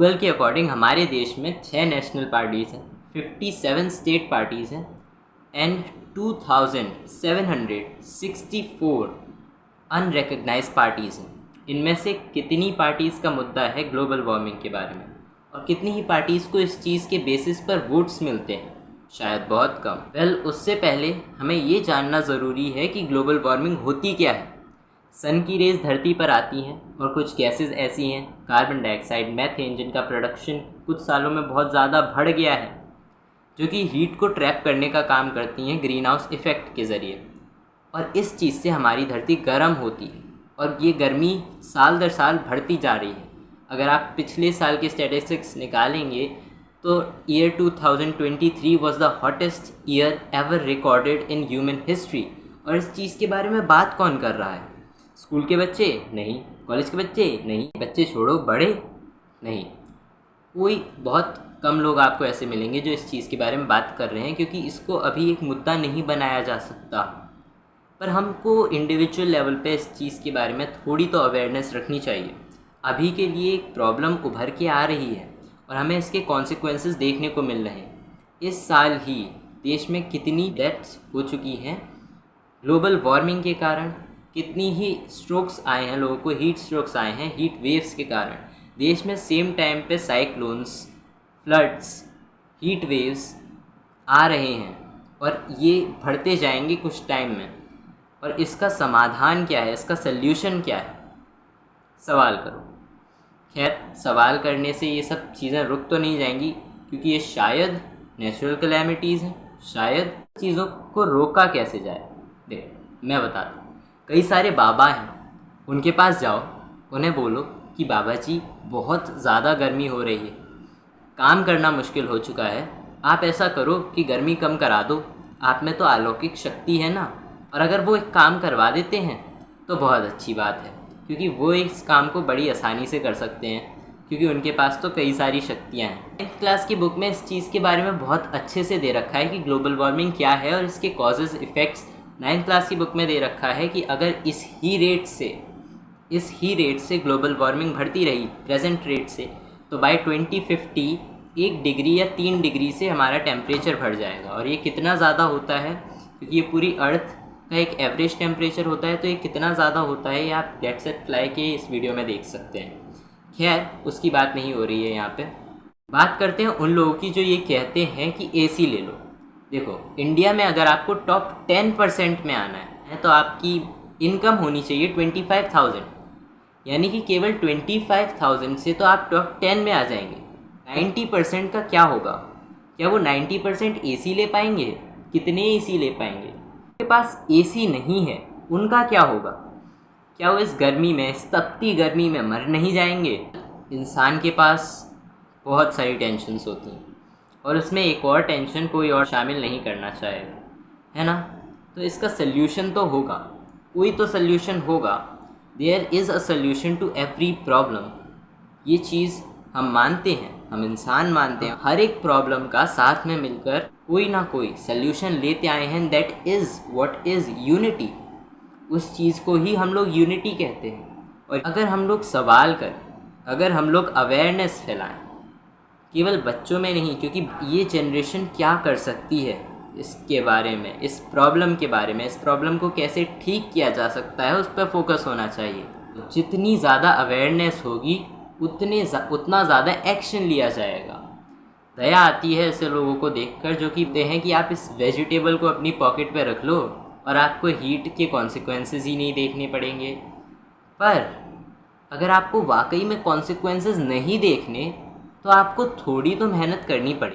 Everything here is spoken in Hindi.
गूगल के अकॉर्डिंग हमारे देश में 6 नेशनल पार्टीज़ हैं, 57 स्टेट पार्टीज़ हैं एंड 2764 अनरिकग्नाइज्ड पार्टीज़ हैं। इनमें से कितनी पार्टीज़ का मुद्दा है ग्लोबल वार्मिंग के बारे में और कितनी ही पार्टीज़ को इस चीज़ के बेसिस पर वोट्स मिलते हैं? शायद बहुत कम। उससे पहले हमें ये जानना ज़रूरी है कि ग्लोबल वार्मिंग होती क्या है। सन की रेज़ धरती पर आती हैं और कुछ गैसेस ऐसी हैं, कार्बन डाइऑक्साइड, मीथेन, जिनका प्रोडक्शन कुछ सालों में बहुत ज़्यादा बढ़ गया है, जो कि हीट को ट्रैप करने का काम करती हैं ग्रीन हाउस इफ़ेक्ट के ज़रिए। और इस चीज़ से हमारी धरती गर्म होती है और ये गर्मी साल दर साल बढ़ती जा रही है। अगर आप पिछले साल के स्टैटिस्टिक्स निकालेंगे तो year 2023 was the hottest year ever recorded in human history. और इस चीज़ के बारे में बात कौन कर रहा है? स्कूल के बच्चे नहीं, कॉलेज के बच्चे नहीं, बच्चे छोड़ो बड़े नहीं, कोई बहुत कम लोग आपको ऐसे मिलेंगे जो इस चीज़ के बारे में बात कर रहे हैं, क्योंकि इसको अभी एक मुद्दा नहीं बनाया जा सकता। पर हमको इंडिविजुअल लेवल पे इस चीज़ के बारे में थोड़ी तो अवेयरनेस रखनी चाहिए। अभी के लिए एक प्रॉब्लम उभर के आ रही है और हमें इसके कॉन्सिक्वेंसेस देखने को मिल रहे हैं। इस साल ही देश में कितनी डेथ्स हो चुकी हैं ग्लोबल वार्मिंग के कारण, कितनी ही स्ट्रोक्स आए हैं, लोगों को हीट स्ट्रोक्स आए हैं हीट वेव्स के कारण। देश में सेम टाइम पे साइक्लोन्स, फ्लड्स, हीट वेव्स आ रहे हैं और ये बढ़ते जाएंगे कुछ टाइम में। और इसका समाधान क्या है, इसका सल्यूशन क्या है? सवाल करो। खैर, सवाल करने से ये सब चीज़ें रुक तो नहीं जाएंगी, क्योंकि ये शायद नेचुरल कैलेमिटीज़ हैं। शायद चीज़ों को रोका कैसे जाए, देख मैं बताता हूँ। कई सारे बाबा हैं, उनके पास जाओ, उन्हें बोलो कि बाबा जी बहुत ज़्यादा गर्मी हो रही है, काम करना मुश्किल हो चुका है, आप ऐसा करो कि गर्मी कम करा दो, आप में तो अलौकिक शक्ति है ना। और अगर वो एक काम करवा देते हैं तो बहुत अच्छी बात है, क्योंकि वो इस काम को बड़ी आसानी से कर सकते हैं, क्योंकि उनके पास तो कई सारी शक्तियाँ हैं। 9th क्लास की बुक में इस चीज़ के बारे में बहुत अच्छे से दे रखा है कि ग्लोबल वार्मिंग क्या है और इसके कॉजेज़ इफ़ेक्ट्स 9th क्लास की बुक में दे रखा है कि अगर इस ही रेट से ग्लोबल वार्मिंग बढ़ती रही प्रेजेंट रेट से, तो बाय 2050 1 डिग्री या 3 डिग्री से हमारा टेम्परेचर बढ़ जाएगा। और ये कितना ज़्यादा होता है, क्योंकि ये पूरी अर्थ का एक एवरेज टेम्परेचर होता है, तो ये कितना ज़्यादा होता है ये आप गेट सेट फ्लाई के इस वीडियो में देख सकते हैं। खैर, उसकी बात नहीं हो रही है यहाँ पे। बात करते हैं उन लोगों की जो ये कहते हैं कि एसी ले लो। देखो, इंडिया में अगर आपको टॉप 10% में आना है तो आपकी इनकम होनी चाहिए 25,000, यानी कि केवल 25,000 से तो आप टॉप 10 में आ जाएंगे। 90% का क्या होगा? क्या वो 90% एसी ले पाएंगे? कितने एसी ले पाएंगे? उनके पास एसी नहीं है, उनका क्या होगा? क्या वो इस गर्मी में, इस तपती गर्मी में मर नहीं जाएंगे? इंसान के पास बहुत सारी टेंशन्स होती हैं और उसमें एक और टेंशन कोई और शामिल नहीं करना चाहेगा, है ना? तो इसका सल्यूशन तो होगा, कोई तो सल्यूशन होगा। There is a solution to every problem. ये चीज़ हम मानते हैं, हम इंसान मानते हैं। हर एक प्रॉब्लम का साथ में मिलकर कोई ना कोई सल्यूशन लेते आए हैं। That is what is unity. उस चीज़ को ही हम लोग यूनिटी कहते हैं। और अगर हम लोग सवाल करें, अगर हम लोग अवेयरनेस फैलाएं, केवल बच्चों में नहीं, क्योंकि ये जनरेशन क्या कर सकती है इसके बारे में, इस प्रॉब्लम के बारे में, इस प्रॉब्लम को कैसे ठीक किया जा सकता है, उस पर फोकस होना चाहिए। तो जितनी ज़्यादा अवेयरनेस होगी उतना ज़्यादा एक्शन लिया जाएगा। दया आती है ऐसे लोगों को देखकर जो कि कहते हैं कि आप इस वेजिटेबल को अपनी पॉकेट पे रख लो और आपको हीट के कॉन्सिक्वेंसेस ही नहीं देखने पड़ेंगे। पर अगर आपको वाकई में कॉन्सिक्वेंसेस नहीं देखने, तो आपको थोड़ी तो मेहनत करनी पड़ेगी।